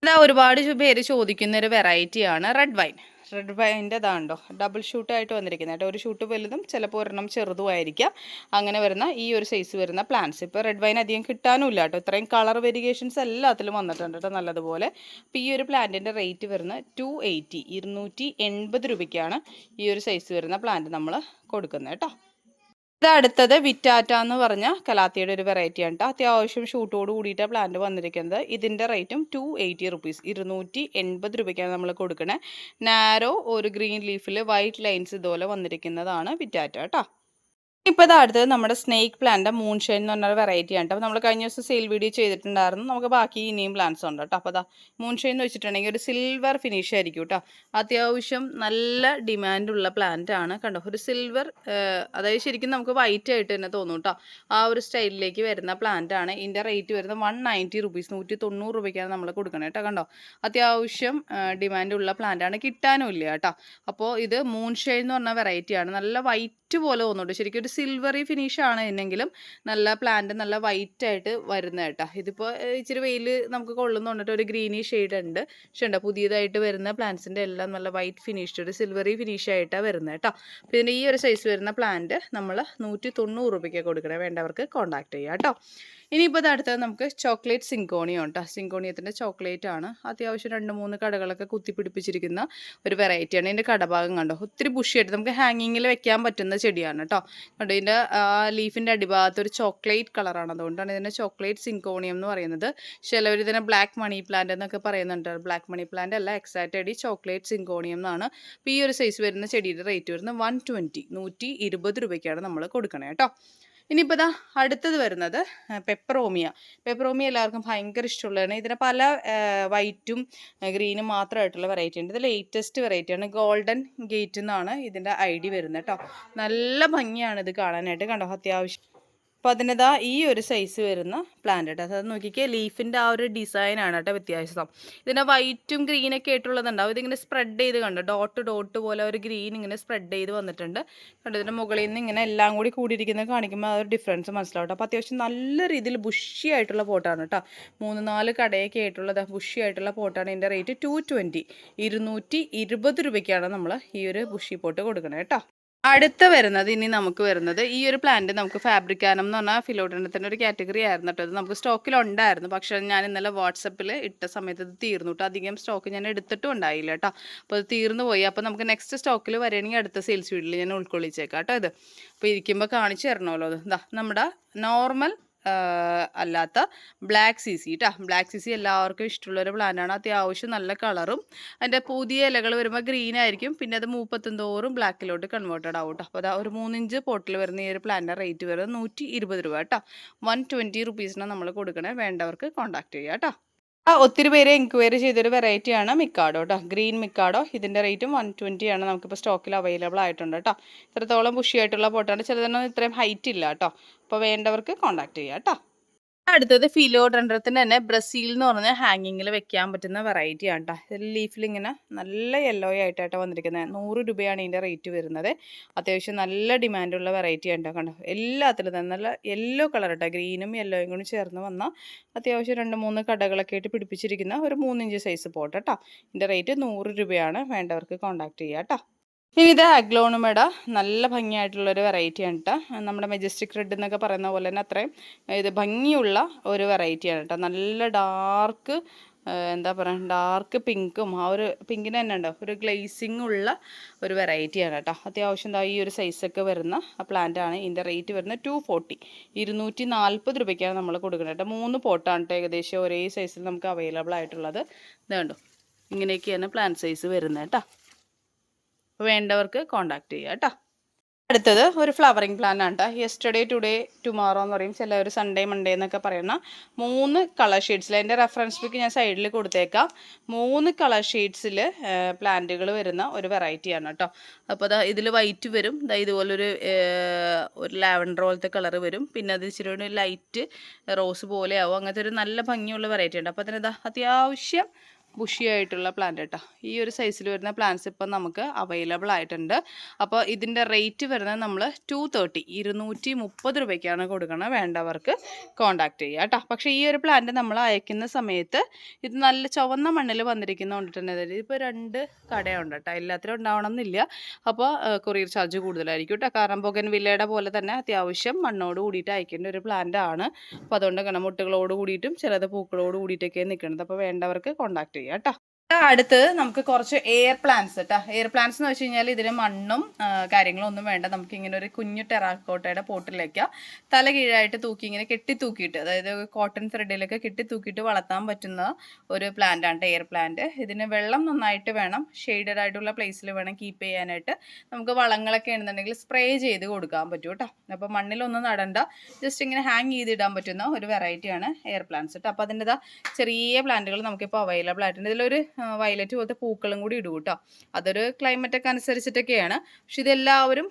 ഇതാ ഒരുപാട് പേര് ചോദിക്കുന്ന ഒരു വെറൈറ്റിയാണ് റെഡ് വൈൻ്റെ ഇതാണ്ടോ, ഡബിൾ ഷൂട്ടായിട്ട് വന്നിരിക്കുന്നത് കേട്ടോ. ഒരു ഷൂട്ട് വലുതും ചിലപ്പോൾ ഒരെണ്ണം ചെറുതും ആയിരിക്കാം. അങ്ങനെ വരുന്ന ഈ ഒരു സൈസ് വരുന്ന പ്ലാന്റ്സ് ഇപ്പോൾ റെഡ് വൈൻ അധികം കിട്ടാനും ഇല്ല കേട്ടോ. ഇത്രയും കളർ വേരിയേഷൻസ് എല്ലാത്തിലും വന്നിട്ടുണ്ട് കേട്ടോ നല്ലതുപോലെ. അപ്പോൾ ഈ ഒരു പ്ലാന്റിൻ്റെ റേറ്റ് വരുന്നത് 280 രൂപയ്ക്കാണ് ഈ ഒരു സൈസ് വരുന്ന പ്ലാന്റ് നമ്മൾ കൊടുക്കുന്നത് കേട്ടോ. ഇത് അടുത്തത് വിറ്റാറ്റ എന്ന് പറഞ്ഞ കലാത്തിയുടെ ഒരു വെറൈറ്റിയാണ് കേട്ടോ. അത്യാവശ്യം ഷൂട്ടോട് കൂടിയിട്ട് പ്ലാന്റ് വന്നിരിക്കുന്നത്. ഇതിൻ്റെ റേറ്റും 280 റുപ്പീസ് 280 രൂപയ്ക്കാണ് നമ്മൾ കൊടുക്കണേ. നാരോ ഒരു ഗ്രീൻ ലീഫിൽ വൈറ്റ് ലൈൻസ് ഇതുപോലെ വന്നിരിക്കുന്നതാണ് വിറ്റാറ്റ കേട്ടോ. ഇപ്പോൾ ഇത് അടുത്തത് നമ്മുടെ സ്നേക്ക് പ്ലാന്റ് മൂൺഷൈൻ എന്ന് പറഞ്ഞൊരു വെറൈറ്റി ആണ്. അപ്പോൾ നമ്മൾ കഴിഞ്ഞ ദിവസം സെയിൽ വീഡിയോ ചെയ്തിട്ടുണ്ടായിരുന്നു. നമുക്ക് ബാക്കി ഇനിയും പ്ലാന്റ്സ് ഉണ്ട് കേട്ടോ. അപ്പോൾ അതാ മൂൺഷൈൻ എന്ന് വെച്ചിട്ടുണ്ടെങ്കിൽ ഒരു സിൽവർ ഫിനിഷ് ആയിരിക്കും കേട്ടോ. അത്യാവശ്യം നല്ല ഡിമാൻഡുള്ള പ്ലാന്റ് ആണ്. കണ്ടോ, ഒരു സിൽവർ, അതായത് ശരിക്കും നമുക്ക് വൈറ്റ് ആയിട്ട് തന്നെ തോന്നും കേട്ടോ. ആ ഒരു സ്റ്റൈലിലേക്ക് വരുന്ന പ്ലാന്റ് ആണ്. ഇതിൻ്റെ റേറ്റ് വരുന്നത് 190 റുപ്പീസ് 190 രൂപയ്ക്കാണ് നമ്മൾ കൊടുക്കണേ കേട്ടോ. കണ്ടോ, അത്യാവശ്യം ഡിമാൻഡുള്ള പ്ലാന്റ് ആണ്. കിട്ടാനും ഇല്ല കേട്ടോ. അപ്പോൾ ഇത് മൂൺഷൈൻ എന്ന് പറഞ്ഞ വെറൈറ്റി ആണ്. നല്ല വൈറ്റ് പോലെ തോന്നുന്നുണ്ട്. ശരിക്കും ഒരു സിൽവറി ഫിനിഷാണ് എന്നെങ്കിലും നല്ല പ്ലാന്റ് നല്ല വൈറ്റായിട്ട് വരുന്നത് കേട്ടോ. ഇതിപ്പോൾ ഇച്ചിരി വെയിൽ നമുക്ക് കൊള്ളുന്നുണ്ടിട്ട് ഒരു ഗ്രീനി ഷെയ്ഡ് ഉണ്ട്. പക്ഷേ ഉണ്ടോ പുതിയതായിട്ട് വരുന്ന പ്ലാന്റ്സിൻ്റെ എല്ലാം നല്ല വൈറ്റ് ഫിനിഷ്ഡ് ഒരു സിൽവറി ഫിനിഷായിട്ടാണ് വരുന്നത് കേട്ടോ. അപ്പോൾ ഇതിൻ്റെ ഈ ഒരു സൈസ് വരുന്ന പ്ലാന്റ് നമ്മൾ 190 രൂപയ്ക്ക് കൊടുക്കണേ. വേണ്ടവർക്ക് കോൺടാക്ട് ചെയ്യാം കേട്ടോ. ഇനിയിപ്പോൾ അടുത്തത് നമുക്ക് ചോക്ലേറ്റ് സിങ്കോണിയം കേട്ടോ. സിങ്കോണിയത്തിൻ്റെ ചോക്ലേറ്റ് ആണ്. അത്യാവശ്യം 2-3 കടകളൊക്കെ കുത്തിപ്പിടിപ്പിച്ചിരിക്കുന്ന ഒരു വെറൈറ്റിയാണ്. ഇതിൻ്റെ കടഭാഗം കണ്ടോ ഒത്തിരി ബുഷിയായിട്ട് നമുക്ക് ഹാങ്ങിങ്ങിൽ വെക്കാൻ പറ്റുന്ന ചെടിയാണ് കേട്ടോ. കണ്ടോ ഇതിൻ്റെ ലീഫിൻ്റെ അടിഭാഗത്ത് ഒരു ചോക്ലേറ്റ് കളറാണ്. അതുകൊണ്ടാണ് ഇതിൻ്റെ ചോക്ലേറ്റ് സിങ്കോണിയം എന്ന് പറയുന്നത്. ചിലവർ ഇതിനെ ബ്ലാക്ക് മണി പ്ലാന്റ് എന്നൊക്കെ പറയുന്നുണ്ട്. ബ്ലാക്ക് മണി പ്ലാന്റ് അല്ല, എക്സാക്റ്റ് ചോക്ലേറ്റ് സിങ്കോണിയം എന്നാണ്. അപ്പോൾ ഈ ഒരു സൈസ് വരുന്ന ചെടിയുടെ റേറ്റ് വരുന്നത് 120 രൂപയ്ക്കാണ് നമ്മൾ കൊടുക്കണേ കേട്ടോ. ഇനിയിപ്പോൾ അടുത്തത് വരുന്നത് പെപ്പറോമിയ. പെപ്പറോമിയ എല്ലാവർക്കും ഭയങ്കര ഇഷ്ടമുള്ളതാണ്. ഇതിന് പല വൈറ്റും ഗ്രീനും മാത്രമായിട്ടുള്ള വെറൈറ്റി ഉണ്ട്. ഇത് ലേറ്റസ്റ്റ് വെറൈറ്റിയാണ്. ഗോൾഡൻ ഗേറ്റ് എന്നാണ് ഇതിൻ്റെ ID വരുന്നത് കേട്ടോ. നല്ല ഭംഗിയാണ് ഇത് കാണാനായിട്ട്. കണ്ടോ അത്യാവശ്യം. അപ്പോൾ അതിൻ്റെതാ ഈ ഒരു സൈസ് വരുന്ന പ്ലാന്റ് കേട്ടോ. അത് നോക്കിക്കേ ലീഫിൻ്റെ ആ ഒരു ഡിസൈനാണ് കേട്ടോ വ്യത്യാസം. ഇതിൻ്റെ വൈറ്റും ഗ്രീനൊക്കെ ആയിട്ടുള്ളതുണ്ടാവും. ഇതിങ്ങനെ സ്പ്രെഡ് ചെയ്ത് കണ്ടോ ഡോട്ട് പോലെ ഒരു ഗ്രീൻ ഇങ്ങനെ സ്പ്രെഡ് ചെയ്ത് വന്നിട്ടുണ്ട്. കണ്ടോ ഇതിൻ്റെ മുകളിൽ നിന്ന് ഇങ്ങനെ എല്ലാം കൂടി കൂടിയിരിക്കുന്നത് കാണിക്കുമ്പോൾ ആ ഒരു ഡിഫറൻസ് മനസ്സിലാവും കേട്ടോ. അപ്പോൾ അത്യാവശ്യം നല്ല രീതിയിൽ ബുഷി ആയിട്ടുള്ള പോട്ടാണ് കേട്ടോ. 3-4 കടയൊക്കെ ആയിട്ടുള്ളത് ബുഷി ആയിട്ടുള്ള പോട്ടാണ്. ഇതിൻ്റെ റേറ്റ് 220 രൂപയ്ക്കാണ് നമ്മൾ ഈ ഒരു ബുഷി പോട്ട് കൊടുക്കണത് കേട്ടോ. അടുത്ത വരുന്നത് ഇനി നമുക്ക് വരുന്നത് ഈ ഒരു പ്ലാന്റ് നമുക്ക് ഫാബ്രിക്കാനം എന്ന് പറഞ്ഞാൽ ഫിലോഡൻഡത്തിൻ്റെ ഒരു കാറ്റഗറി ആയിരുന്നു കേട്ടോ. ഇത് നമുക്ക് സ്റ്റോക്കിലുണ്ടായിരുന്നു. പക്ഷേ ഞാൻ ഇന്നലെ വാട്സപ്പിൽ ഇട്ട സമയത്ത് ഇത് തീർന്നു കേട്ടോ. അധികം സ്റ്റോക്ക് ഞാൻ എടുത്തിട്ടും ഉണ്ടായില്ല കേട്ടോ. അപ്പോൾ അത് തീർന്നു പോയി. അപ്പോൾ നമുക്ക് നെക്സ്റ്റ് സ്റ്റോക്കിൽ വരികയാണെങ്കിൽ അടുത്ത സെയിൽസ് വീഡിയോയിൽ ഞാൻ ഉൾക്കൊള്ളിച്ചേക്കാം കേട്ടോ. ഇത് അപ്പോൾ ഇരിക്കുമ്പോൾ കാണിച്ചു തരണമല്ലോ. അത് നമ്മുടെ നോർമൽ അല്ലാത്ത ബ്ലാക്ക് സിസി കേട്ടോ. ബ്ലാക്ക് സിസി എല്ലാവർക്കും ഇഷ്ടമുള്ളൊരു പ്ലാന്റാണ്. അത്യാവശ്യം നല്ല കളറും അതിൻ്റെ പുതിയ ഇലകൾ വരുമ്പോൾ ഗ്രീൻ ആയിരിക്കും. പിന്നെ അത് മൂപ്പത്തുന്തോറും ബ്ലാക്കിലോട്ട് കൺവേർട്ടഡ് ആവും കേട്ടോ. അപ്പോൾ അതാ ഒരു 3 ഇഞ്ച് പോട്ടിൽ വരുന്ന ഈ ഒരു പ്ലാന്റിൻ്റെ റേറ്റ് വരുന്നത് 120 രൂപ കേട്ടോ. 120 റുപ്പീസിനാണ് നമ്മൾ കൊടുക്കണേ. വേണ്ടവർക്ക് കോൺടാക്ട് ചെയ്യാം കേട്ടോ. ഒത്തിരി പേര് എൻക്വയറി ചെയ്തൊരു വെറൈറ്റിയാണ് മിക്കാഡോ കേട്ടോ. Green Mikado. ഇതിൻ്റെ റേറ്റും 120 ആണ്. നമുക്കിപ്പോൾ സ്റ്റോക്കിൽ അവൈലബിൾ ആയിട്ടുണ്ട് കേട്ടോ. ഇത്രത്തോളം ബുഷിയായിട്ടുള്ള പോട്ടാണ്. ചിലതൊന്നും ഇത്രയും ഹൈറ്റ് ഇല്ല കേട്ടോ. അപ്പോൾ വേണ്ടവർക്ക് കോൺടാക്ട് ചെയ്യാം കേട്ടോ. അടുത്തത് ഫിലോഡെൻഡ്രത്തിന് തന്നെ ബ്രസീൽ എന്ന് പറഞ്ഞ ഹാങ്ങിങ്ങിൽ വെക്കാൻ പറ്റുന്ന വെറൈറ്റി ആണ് കേട്ടോ. ഇതിൽ ലീഫിൽ ഇങ്ങനെ നല്ല യെല്ലോ ആയിട്ടാണ് വന്നിരിക്കുന്നത്. 100 രൂപയാണ് ഇതിൻ്റെ റേറ്റ് വരുന്നത്. അത്യാവശ്യം നല്ല ഡിമാൻഡുള്ള വെറൈറ്റി ആണ് കേട്ടോ. കണ്ടോ എല്ലാത്തിലും തന്നെ നല്ല യെല്ലോ കളർ കേട്ടോ. ഗ്രീനും യെല്ലോയും കൂടി ചേർന്ന് വന്ന അത്യാവശ്യം 2-3 കടകളൊക്കെ ആയിട്ട് പിടിപ്പിച്ചിരിക്കുന്ന ഒരു 3 ഇഞ്ച് സൈസ് പോട്ട് കേട്ടോ. ഇതിൻ്റെ റേറ്റ് 100 രൂപയാണ്. വേണ്ടവർക്ക് കോൺടാക്ട് ചെയ്യാം കേട്ടോ. ഇനി ഇത് അഗ്ലോണുമയുടെ നല്ല ഭംഗിയായിട്ടുള്ളൊരു വെറൈറ്റിയാണ് കേട്ടോ. നമ്മുടെ മെജസ്റ്റിക് റെഡ് എന്നൊക്കെ പറയുന്ന പോലെ തന്നെ അത്രയും ഇത് ഭംഗിയുള്ള ഒരു വെറൈറ്റിയാണ് കേട്ടോ. നല്ല ഡാർക്ക് എന്താ പറയുക ഡാർക്ക് പിങ്കും ആ ഒരു പിങ്കിന് തന്നെ ഉണ്ടോ ഒരു ഗ്ലേസിങ് ഉള്ള ഒരു വെറൈറ്റിയാണ് കേട്ടോ. അത്യാവശ്യം ഈ ഒരു സൈസൊക്കെ വരുന്ന പ്ലാന്റാണ്. ഇതിൻ്റെ റേറ്റ് വരുന്നത് 240 രൂപയ്ക്കാണ് നമ്മൾ കൊടുക്കുന്നത് കേട്ടോ. 3 പോട്ടാണ് കേട്ടോ ഏകദേശം ഒരേ സൈസിൽ നമുക്ക് അവൈലബിൾ ആയിട്ടുള്ളത്. ഇത് കണ്ടോ ഇങ്ങനെയൊക്കെയാണ് പ്ലാന്റ് സൈസ് വരുന്നത് കേട്ടോ. വേണ്ടവർക്ക് കോൺടാക്ട് ചെയ്യുക കേട്ടോ. അടുത്തത് ഒരു ഫ്ലവറിങ് പ്ലാൻ ആണ് കേട്ടോ. യെസ്റ്റർഡേ ടുഡേ ടുമോറോ എന്ന് പറയും. ചില ഒരു സൺഡേ മൺഡേ എന്നൊക്കെ പറയുന്ന 3 കളർ ഷെയ്ഡ്സിൽ അതിൻ്റെ റെഫറൻസ് പിക്ക് ഞാൻ സൈഡിൽ കൊടുത്തേക്കാം. 3 കളർ ഷെയ്ഡ്സിൽ പ്ലാന്റുകൾ വരുന്ന ഒരു വെറൈറ്റിയാണ് കേട്ടോ. അപ്പോൾ ഇതിൽ വൈറ്റ് വരും. ഇതുപോലൊരു ലാവൻഡർ പോലത്തെ കളർ വരും. പിന്നെ അത് ഇച്ചിരി ഒരു ലൈറ്റ് റോസ് പോലെ ആവും. അങ്ങനത്തെ ഒരു നല്ല ഭംഗിയുള്ള വെറൈറ്റി ഉണ്ട്. അപ്പോൾ അതിന് അത്യാവശ്യം ബുഷിയായിട്ടുള്ള പ്ലാന്റ് കേട്ടോ. ഈ ഒരു സൈസിൽ വരുന്ന പ്ലാന്റ്സ് ഇപ്പം നമുക്ക് അവൈലബിൾ ആയിട്ടുണ്ട്. അപ്പോൾ ഇതിൻ്റെ റേറ്റ് വരുന്നത് നമ്മൾ 230 രൂപയ്ക്കാണ് കൊടുക്കണം. വേണ്ടവർക്ക് കോൺടാക്ട് ചെയ്യുക കേട്ടോ. പക്ഷേ ഈ ഒരു പ്ലാന്റ് നമ്മൾ അയക്കുന്ന സമയത്ത് ഇത് നല്ല ചുവന്ന മണ്ണിൽ വന്നിരിക്കുന്നതുകൊണ്ടിട്ടുണ്ട്. ഇപ്പോൾ 2 കടയുണ്ട് കേട്ടോ. എല്ലാത്തിലും ഉണ്ടാവണം എന്നില്ല. അപ്പോൾ കൊറിയർ ചാർജ് കൂടുതലായിരിക്കും കേട്ടോ. കാരണം ബൊഗൻവില്ലയുടെ പോലെ തന്നെ അത്യാവശ്യം മണ്ണോട് കൂടിയിട്ട് അയക്കേണ്ട ഒരു പ്ലാന്റ് ആണ്. അപ്പോൾ അതുകൊണ്ട് മുട്ടുകളോട് കൂടിയിട്ടും ചിലത് പൂക്കളോട് കൂടിയിട്ടൊക്കെ നിൽക്കുന്നത്. അപ്പോൾ വേണ്ടവർക്ക് കോൺടാക്ട് ചെയ്യാം കേട്ടോ. അടുത്തത് നമുക്ക് കുറച്ച് എയർ പ്ലാന്റ്സ് കേട്ടോ. എയർ പ്ലാന്റ്സ് എന്ന് വെച്ച് കഴിഞ്ഞാൽ ഇതിന് മണ്ണും കാര്യങ്ങളും ഒന്നും വേണ്ട. നമുക്ക് ഇങ്ങനെ ഒരു കുഞ്ഞു ടെറാക്കോട്ടയുടെ പോട്ടിലേക്ക് തല കീഴായിട്ട് തൂക്കി ഇങ്ങനെ കെട്ടിത്തൂക്കിയിട്ട്, അതായത് കോട്ടൺ ത്രെഡിലൊക്കെ കെട്ടിത്തൂക്കിയിട്ട് വളർത്താൻ പറ്റുന്ന ഒരു പ്ലാന്റ് ആണ് എയർ പ്ലാന്റ്. ഇതിന് വെള്ളം നന്നായിട്ട് വേണം. ഷെയ്ഡഡ് ആയിട്ടുള്ള പ്ലേസിൽ വേണം കീപ്പ് ചെയ്യാനായിട്ട്. നമുക്ക് വളങ്ങളൊക്കെ ആണെന്നുണ്ടെങ്കിൽ സ്പ്രേ ചെയ്ത് കൊടുക്കാൻ പറ്റും കേട്ടോ. അപ്പോൾ മണ്ണിലൊന്നും നടണ്ട, ജസ്റ്റ് ഇങ്ങനെ ഹാങ് ചെയ്തിടാൻ പറ്റുന്ന ഒരു വെറൈറ്റിയാണ് എയർ പ്ലാന്റ്സ് കേട്ടോ. അപ്പോൾ അതിൻ്റെ ചെറിയ പ്ലാന്റുകൾ നമുക്കിപ്പോൾ അവൈലബിൾ ആയിട്ടുണ്ട്. ഇതിലൊരു വയലറ്റ് പോലത്തെ പൂക്കളും കൂടി ഇടും കേട്ടോ. അതൊരു ക്ലൈമറ്റൊക്കെ അനുസരിച്ചിട്ടൊക്കെയാണ്. പക്ഷെ ഇതെല്ലാവരും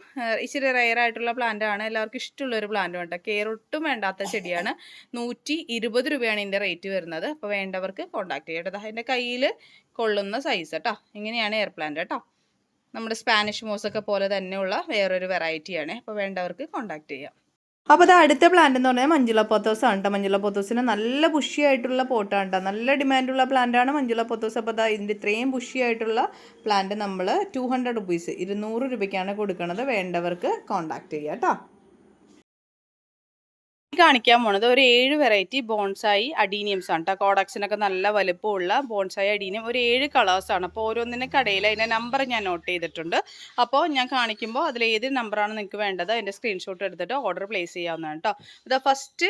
ഇച്ചിരി റെയർ ആയിട്ടുള്ള പ്ലാന്റ് ആണ്. എല്ലാവർക്കും ഇഷ്ടമുള്ളൊരു പ്ലാന്റ് വേണ്ട. കെയർ ഒട്ടും വേണ്ടാത്ത ചെടിയാണ്. 120 രൂപയാണ് ഇതിൻ്റെ റേറ്റ് വരുന്നത്. അപ്പോൾ വേണ്ടവർക്ക് കോൺടാക്ട് ചെയ്യട്ടോ. അതിൻ്റെ കയ്യിൽ കൊള്ളുന്ന സൈസ് കേട്ടോ. ഇങ്ങനെയാണ് എയർ പ്ലാന്റ് കേട്ടോ. നമ്മുടെ സ്പാനിഷ് മോസൊക്കെ പോലെ തന്നെയുള്ള വേറൊരു വെറൈറ്റിയാണ്. അപ്പോൾ വേണ്ടവർക്ക് കോൺടാക്ട് ചെയ്യാം. അപ്പോൾ അത് അടുത്ത പ്ലാന്റ് എന്ന് പറഞ്ഞാൽ മഞ്ജുള പോത്തോസ് ആണ് കേട്ടോ. മഞ്ജുള പോത്തോസിന് നല്ല ബുഷി ആയിട്ടുള്ള പോട്ടാണ് കേട്ടോ. നല്ല ഡിമാൻഡുള്ള പ്ലാന്റാണ് മഞ്ജുള പോത്തോസ്. അപ്പോൾ അതാ ഇതിൻ്റെ ഇത്രയും ബുഷി ആയിട്ടുള്ള പ്ലാന്റ് നമ്മൾ 200 റുപ്പീസ് 200 രൂപയ്ക്കാണ് കൊടുക്കുന്നത്. വേണ്ടവർക്ക് കോൺടാക്ട് ചെയ്യാം കേട്ടോ. കാണിക്കാൻ പോണത് ഒരു 7 വെറൈറ്റി ബോൺസായി അഡീനിയംസ് ആണ് കേട്ടോ. കോഡക്സിനൊക്കെ നല്ല വലുപ്പമുള്ള ബോൺസായി അഡീനിയം ഒരു 7 കളേഴ്സാണ്. അപ്പോൾ ഓരോന്നിൻ്റെ കടയിൽ അതിൻ്റെ നമ്പർ ഞാൻ നോട്ട് ചെയ്തിട്ടുണ്ട്. അപ്പോൾ ഞാൻ കാണിക്കുമ്പോൾ അതിൽ ഏത് നമ്പറാണ് നിങ്ങൾക്ക് വേണ്ടത് അതിൻ്റെ സ്ക്രീൻഷോട്ട് എടുത്തിട്ട് ഓർഡർ പ്ലേസ് ചെയ്യാവുന്നതാണ് കേട്ടോ. ഇതാ ഫസ്റ്റ്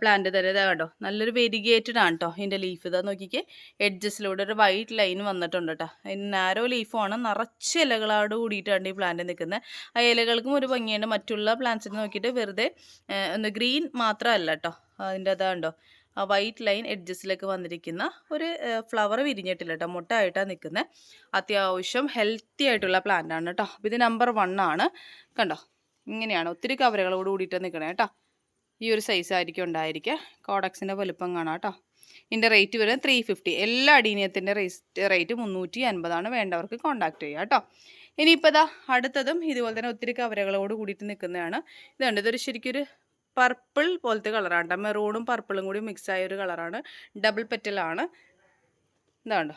പ്ലാന്റ് തരുന്നത് കേട്ടോ. നല്ലൊരു വെരിഗേറ്റഡ് ആണ് കേട്ടോ. ഇതിൻ്റെ ലീഫ് ഇതാ നോക്കിക്കേ, എഡ്ജസിലൂടെ ഒരു വൈറ്റ് ലൈൻ വന്നിട്ടുണ്ട് കേട്ടോ. നാരോ ലീഫാണ്, നിറച്ച് ഇലകളോട് കൂടിയിട്ടാണ് ഈ പ്ലാന്റ് നിൽക്കുന്നത്. ആ ഇലകൾക്കും ഒരു ഭംഗിയുണ്ട്. മറ്റുള്ള പ്ലാന്റ്സിന് നോക്കിയിട്ട് വെറുതെ ഒന്ന് ഗ്രീൻ മാത്രമല്ല കേട്ടോ. അതിൻ്റെ അതാണ്ടോ ആ വൈറ്റ് ലൈൻ എഡ്ജസിലേക്ക് വന്നിരിക്കുന്ന ഒരു ഫ്ലവർ വിരിഞ്ഞിട്ടില്ല കേട്ടോ, മുട്ടായിട്ടാണ് നിൽക്കുന്നത്. അത്യാവശ്യം ഹെൽത്തി ആയിട്ടുള്ള പ്ലാന്റ് ആണ് കേട്ടോ. അപ്പോൾ ഇത് നമ്പർ 1 ആണ് കണ്ടോ. ഇങ്ങനെയാണ് ഒത്തിരി കവറുകളോട് കൂടിയിട്ട് നിൽക്കണേ കേട്ടോ. ഈ ഒരു സൈസ് ആയിരിക്കും ഉണ്ടായിരിക്കുക. കോഡക്സിൻ്റെ വലുപ്പം കാണാം കേട്ടോ. ഇതിൻ്റെ റേറ്റ് വരുന്നത് 350. എല്ലാ അഡീനിയത്തിൻ്റെ റേറ്റ് 350 വേണ്ടവർക്ക് കോൺടാക്ട് ചെയ്യുക കേട്ടോ. ഇനിയിപ്പോൾ ഇതാ അടുത്തതും ഇതുപോലെ തന്നെ ഒത്തിരി കവറുകളോട് കൂടിയിട്ട് നിൽക്കുന്നതാണ്. ഇതുണ്ട്, ഇതൊരു ശരിക്കൊരു പർപ്പിൾ പോലത്തെ കളറാണ് കേട്ടോ. മെറൂണും പർപ്പിളും കൂടി മിക്സ് ആയ ഒരു കളറാണ്. ഡബിൾ പെറ്റലാണ്. ഇതാണ്ടോ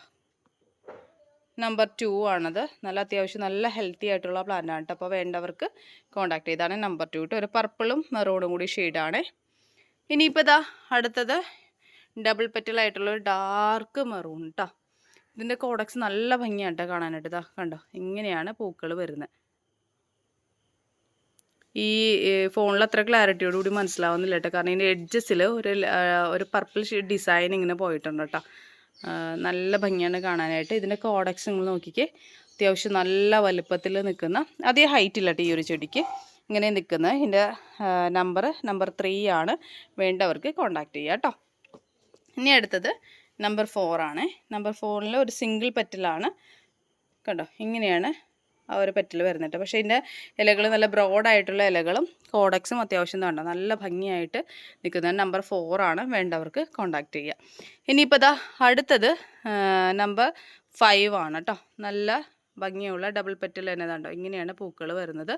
നമ്പർ 2 ആണത്. നല്ല അത്യാവശ്യം നല്ല ഹെൽത്തി ആയിട്ടുള്ള പ്ലാന്റ് ആണ് കേട്ടോ. അപ്പോൾ വേണ്ടവർക്ക് കോൺടാക്ട് ചെയ്താണ്. നമ്പർ 2 കേട്ടോ. ഒരു പർപ്പിളും മെറൂണും കൂടി ഷെയ്ഡാണ്. ഇനിയിപ്പോൾ ഇതാ അടുത്തത് ഡബിൾ പെറ്റലായിട്ടുള്ളൊരു ഡാർക്ക് മെറൂൺ കേട്ടോ. ഇതിൻ്റെ കോഡക്സ് നല്ല ഭംഗിയാണ് കേട്ടോ കാണാനായിട്ട്. ഇതാ കണ്ടോ, ഇങ്ങനെയാണ് പൂക്കൾ വരുന്നത്. ഈ ഫോണിൽ അത്ര ക്ലാരിറ്റിയോടുകൂടി മനസ്സിലാവുന്നില്ല കേട്ടോ. കാരണം ഇതിൻ്റെ എഡ്ജസിൽ ഒരു പർപ്പിൾ ഡിസൈൻ ഇങ്ങനെ പോയിട്ടുണ്ട് കേട്ടോ. നല്ല ഭംഗിയാണ് കാണാനായിട്ട്. ഇതിൻ്റെ കോഡക്സ് നിങ്ങൾ നോക്കിക്കേ, അത്യാവശ്യം നല്ല വലുപ്പത്തിൽ നിൽക്കുന്ന, അതേ ഹൈറ്റ് ഇല്ല കേട്ടോ ഈ ഒരു ചെടിക്ക്. ഇങ്ങനെ നിൽക്കുന്നത്. ഇതിൻ്റെ നമ്പർ 3 ആണ്. വേണ്ടവർക്ക് കോൺടാക്ട് ചെയ്യുക കേട്ടോ. ഇനി അടുത്തത് നമ്പർ 4 ആണ്. നമ്പർ 4ൽ ഒരു സിംഗിൾ പെറ്റലാണ് കണ്ടോ. ഇങ്ങനെയാണ് ആ ഒരു പെറ്റൽ വരുന്നുണ്ട്. പക്ഷേ ഇതിൻ്റെ ഇലകൾ നല്ല ബ്രോഡായിട്ടുള്ള ഇലകളും കോഡക്സും അത്യാവശ്യം കണ്ടോ നല്ല ഭംഗിയായിട്ട് നിൽക്കുന്നത്. നമ്പർ 4 ആണ്. വേണ്ടവർക്ക് കോൺടാക്ട് ചെയ്യുക. ഇനിയിപ്പോൾ ഇതാ അടുത്തത് നമ്പർ 5 ആണ് കേട്ടോ. നല്ല ഭംഗിയുള്ള ഡബിൾ പെറ്റൽ തന്നെ കണ്ടോ. ഇങ്ങനെയാണ് പൂക്കൾ വരുന്നത്.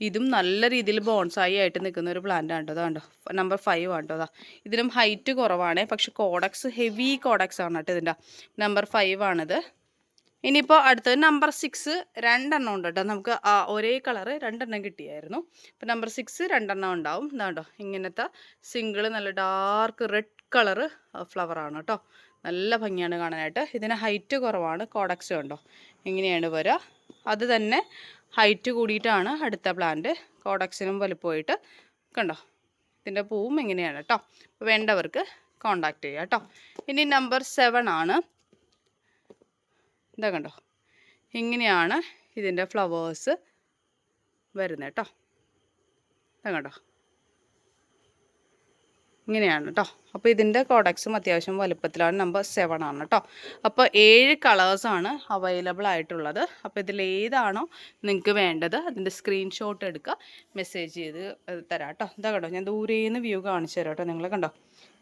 ഇതും നല്ല രീതിയിൽ ബോൺസായി ആയിട്ട് നിൽക്കുന്ന ഒരു പ്ലാന്റ് ആണ് കേട്ടോ. കണ്ടോ നമ്പർ 5 ആണ് കേട്ടോ. ഇതിനും ഹൈറ്റ് കുറവാണ്, പക്ഷെ കോഡക്സ് ഹെവി കോഡക്സ് ആണ് കേട്ടോ. ഇതിൻ്റെ നമ്പർ 5 ആണിത്. ഇനിയിപ്പോൾ അടുത്തത് നമ്പർ 6 2 ഉണ്ട് കേട്ടോ. നമുക്ക് ഒരേ കളറ് 2 കിട്ടിയായിരുന്നു. ഇപ്പോൾ നമ്പർ 6 2 ഉണ്ടാവും. ഇതാണ്ടോ ഇങ്ങനത്തെ സിംഗിൾ നല്ല ഡാർക്ക് റെഡ് കളറ് ഫ്ലവറാണ് കേട്ടോ. നല്ല ഭംഗിയാണ് കാണാനായിട്ട്. ഇതിന് ഹൈറ്റ് കുറവാണ്. കോഡക്സ് കണ്ടോ ഇങ്ങനെയാണ് വരിക. അത് തന്നെ ഹൈറ്റ് കൂടിയിട്ടാണ് അടുത്ത പ്ലാന്റ്. കോഡക്സിനും വലുപ്പമായിട്ട് കണ്ടോ. ഇതിൻ്റെ പൂവും ഇങ്ങനെയാണ് കേട്ടോ. അപ്പോൾ വേണ്ടവർക്ക് കോൺടാക്ട് ചെയ്യുക കേട്ടോ. ഇനി നമ്പർ 7 ആണ്. ഇതാ കണ്ടോ ഇങ്ങനെയാണ് ഇതിൻ്റെ ഫ്ലവേഴ്സ് വരുന്നത് കേട്ടോ. ഇതാ കണ്ടോ ഇങ്ങനെയാണ് കേട്ടോ. അപ്പോൾ ഇതിൻ്റെ കോഡക്സും അത്യാവശ്യം വലുപ്പത്തിലാണ്. നമ്പർ 7 ആണ് കേട്ടോ. അപ്പോൾ 7 കളേഴ്സാണ് അവൈലബിൾ ആയിട്ടുള്ളത്. അപ്പോൾ ഇതിലേതാണോ നിങ്ങൾക്ക് വേണ്ടത് അതിൻ്റെ സ്ക്രീൻഷോട്ട് എടുക്കുക, മെസ്സേജ് ചെയ്ത് തരാം കേട്ടോ. ഇതാ കണ്ടോ ഞാൻ ദൂരേന്ന് വ്യൂ കാണിച്ചു തരാം കേട്ടോ. നിങ്ങൾ കണ്ടോ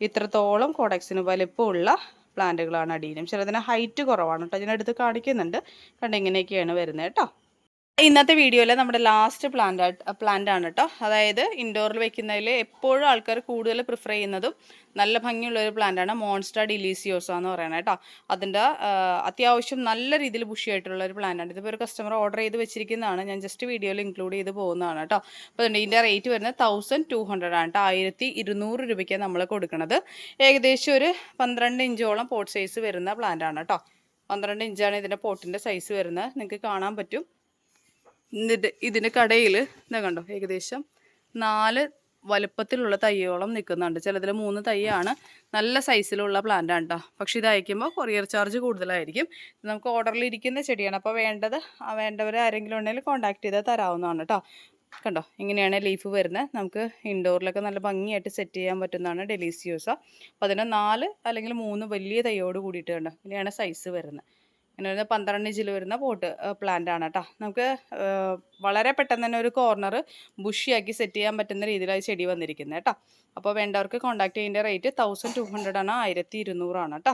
ഇത്രത്തോളം കോഡക്സിന് വലുപ്പമുള്ള പ്ലാന്റുകളാണ് അഡീനിയം. ചിലതിന് ഹൈറ്റ് കുറവാണ് കേട്ടോ. ഇതിനടുത്ത് കാണിക്കുന്നുണ്ട് കണ്ടോ. ഇങ്ങനെയൊക്കെയാണ് വരുന്നത് കേട്ടോ. ഇന്നത്തെ വീഡിയോയിൽ നമ്മുടെ ലാസ്റ്റ് പ്ലാന്റ് ആണ് കേട്ടോ. അതായത് ഇൻഡോറിൽ വെക്കുന്നതിൽ എപ്പോഴും ആൾക്കാർ കൂടുതൽ പ്രിഫർ ചെയ്യുന്നതും നല്ല ഭംഗിയുള്ളൊരു പ്ലാന്റാണ് മോൺസ്റ്റർ ഡിലീസിയോസ എന്ന് പറയുന്നത് കേട്ടോ. അതിൻ്റെ അത്യാവശ്യം നല്ല രീതിയിൽ ബുഷിയായിട്ടുള്ള ഒരു പ്ലാന്റാണ്. ഇതിപ്പോൾ ഒരു കസ്റ്റമർ ഓർഡർ ചെയ്ത് വെച്ചിരിക്കുന്നതാണ്. ഞാൻ ജസ്റ്റ് വീഡിയോയിൽ ഇൻക്ലൂഡ് ചെയ്ത് പോകുന്നതാണ് കേട്ടോ. അപ്പോൾ ഇതിൻ്റെ റേറ്റ് വരുന്നത് 1200 ആണ് കേട്ടോ. 1200 രൂപയ്ക്കാണ് നമ്മൾ കൊടുക്കുന്നത്. ഏകദേശം ഒരു 12 ഇഞ്ചോളം പോട്ട് സൈസ് വരുന്ന പ്ലാന്റാണ് കേട്ടോ. 12 ഇഞ്ചാണ് ഇതിൻ്റെ പോട്ടിൻ്റെ സൈസ് വരുന്നത്. നിങ്ങൾക്ക് കാണാൻ പറ്റും. ഇതിൻ്റെ കടയിൽ ഇതാ കണ്ടോ ഏകദേശം 4 വലുപ്പത്തിലുള്ള തൈയോളം നിൽക്കുന്നുണ്ട്. ചിലതിൽ 3 തൈയാണ്. നല്ല സൈസിലുള്ള പ്ലാന്റ് ആണ് കേട്ടോ. പക്ഷേ ഇത് അയക്കുമ്പോൾ കൊറിയർ ചാർജ് കൂടുതലായിരിക്കും. നമുക്ക് ഓർഡറിൽ ഇരിക്കുന്ന ചെടിയാണ്. അപ്പോൾ വേണ്ടവർ ആരെങ്കിലും ഉണ്ടെങ്കിൽ കോൺടാക്ട് ചെയ്താൽ തരാവുന്നതാണ് കേട്ടോ. കണ്ടോ ഇങ്ങനെയാണ് ലീഫ് വരുന്നത്. നമുക്ക് ഇൻഡോറിലൊക്കെ നല്ല ഭംഗിയായിട്ട് സെറ്റ് ചെയ്യാൻ പറ്റുന്നതാണ് ഡെലീസിയോസ. അപ്പോൾ അതിന് 4 അല്ലെങ്കിൽ 3 വലിയ തൈയോട് കൂടിയിട്ട് കണ്ടോ ഇങ്ങനെയാണ് സൈസ് വരുന്നത്. ഇങ്ങനെ വരുന്ന 12 ഇഞ്ചിൽ വരുന്ന പ്ലാന്റ് ആണ് കേട്ടോ. നമുക്ക് വളരെ പെട്ടെന്ന് തന്നെ ഒരു കോർണർ ബുഷിയാക്കി സെറ്റ് ചെയ്യാൻ പറ്റുന്ന രീതിയിലാണ് ചെടി വന്നിരിക്കുന്നത് കേട്ടോ. അപ്പോൾ വേണ്ടവർക്ക് കോൺടാക്ട് ചെയ്യേണ്ട റേറ്റ് 1200 ആണ്. 1200 ആണ് കേട്ടോ.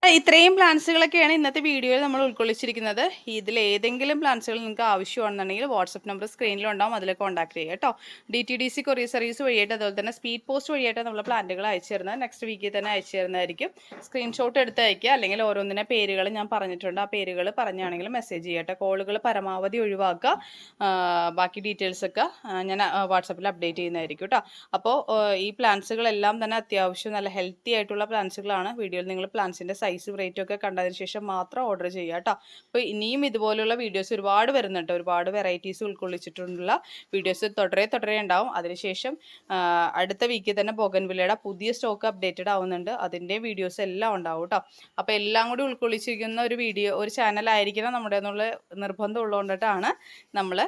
ഇത്രയും പ്ലാൻസുകളൊക്കെയാണ് ഇന്നത്തെ വീഡിയോയിൽ നമ്മൾ ഉൾക്കൊള്ളിച്ചിരിക്കുന്നത്. ഇതിൽ ഏതെങ്കിലും പ്ലാൻസുകൾ നിങ്ങൾക്ക് ആവശ്യമാണെന്നുണ്ടെങ്കിൽ വാട്സപ്പ് നമ്പർ സ്ക്രീനിലുണ്ടാവും, അതിൽ കോൺടാക്ട് ചെയ്യുക കേട്ടോ. DTDC കൊറിയർ സർവീസ് വഴിയായിട്ട് അതുപോലെ തന്നെ സ്പീഡ് പോസ്റ്റ് വഴിയായിട്ട് നമ്മൾ പ്ലാന്റുകൾ അയച്ചു തരുന്നത് നെക്സ്റ്റ് വീക്കിൽ തന്നെ അയച്ചു തരുന്നതായിരിക്കും. സ്ക്രീൻഷോട്ട് എടുത്ത് അയക്കുക, അല്ലെങ്കിൽ ഓരോന്നിനെ പേരുകൾ ഞാൻ പറഞ്ഞിട്ടുണ്ട്, ആ പേരുകൾ പറഞ്ഞാണെങ്കിലും മെസ്സേജ് ചെയ്യട്ടെ. കോളുകൾ പരമാവധി ഒഴിവാക്കുക. ബാക്കി ഡീറ്റെയിൽസൊക്കെ ഞാൻ വാട്സപ്പിൽ അപ്ഡേറ്റ് ചെയ്യുന്നതായിരിക്കും കേട്ടോ. അപ്പോൾ ഈ പ്ലാൻസുകളെല്ലാം തന്നെ അത്യാവശ്യം നല്ല ഹെൽത്തി ആയിട്ടുള്ള പ്ലാൻസുകളാണ്. വീഡിയോയിൽ നിങ്ങൾ പ്ലാൻസിൻ്റെ സൈസും റേറ്റും ഒക്കെ കണ്ടതിന് ശേഷം മാത്രം ഓർഡർ ചെയ്യുക കേട്ടോ. അപ്പോൾ ഇനിയും ഇതുപോലുള്ള വീഡിയോസ് ഒരുപാട് വരുന്നുണ്ട്, ഒരുപാട് വെറൈറ്റീസ് ഉൾക്കൊള്ളിച്ചിട്ടുള്ള വീഡിയോസ് തുടരെ ഉണ്ടാവും. അതിനുശേഷം അടുത്ത വീക്കിൽ തന്നെ ബൊഗൻവില്ലയുടെ പുതിയ സ്റ്റോക്ക് അപ്ഡേറ്റഡ് ആവുന്നുണ്ട്, അതിൻ്റെ വീഡിയോസ് എല്ലാം ഉണ്ടാവും കേട്ടോ. അപ്പോൾ എല്ലാം കൂടി ഉൾക്കൊള്ളിച്ചിരിക്കുന്ന ഒരു ചാനലായിരിക്കണം നമ്മുടെ എന്നുള്ള നിർബന്ധം ഉള്ളതുകൊണ്ടിട്ടാണ് നമ്മൾ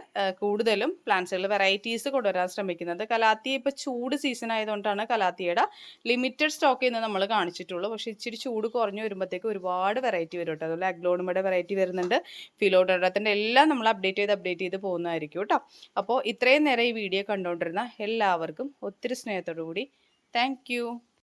കൂടുതലും പ്ലാന്റ്സുകൾ വെറൈറ്റീസ് കൊണ്ടുവരാൻ ശ്രമിക്കുന്നത്. കലാത്തി ഇപ്പോൾ ചൂട് സീസൺ ആയതുകൊണ്ടാണ് കലാത്തിയുടെ ലിമിറ്റഡ് സ്റ്റോക്ക് ഇന്ന് നമ്മൾ കാണിച്ചിട്ടുള്ളൂ. പക്ഷേ ഇച്ചിരി ചൂട് കുറഞ്ഞു വരുമ്പോഴത്തേക്ക് ഒരുപാട് വെറൈറ്റി വരും കേട്ടോ. അതുപോലെ അഗ്ലോണിമയുടെ വെറൈറ്റി വരുന്നുണ്ട്, ഫിലോഡൻഡ്രത്തിൻ്റെ എല്ലാം നമ്മൾ അപ്ഡേറ്റ് ചെയ്ത് പോകുന്നതായിരിക്കും കേട്ടോ. അപ്പോൾ ഇത്രയും നേരം ഈ വീഡിയോ കണ്ടുകൊണ്ടിരുന്ന എല്ലാവർക്കും ഒത്തിരി സ്നേഹത്തോടു കൂടി താങ്ക് യു.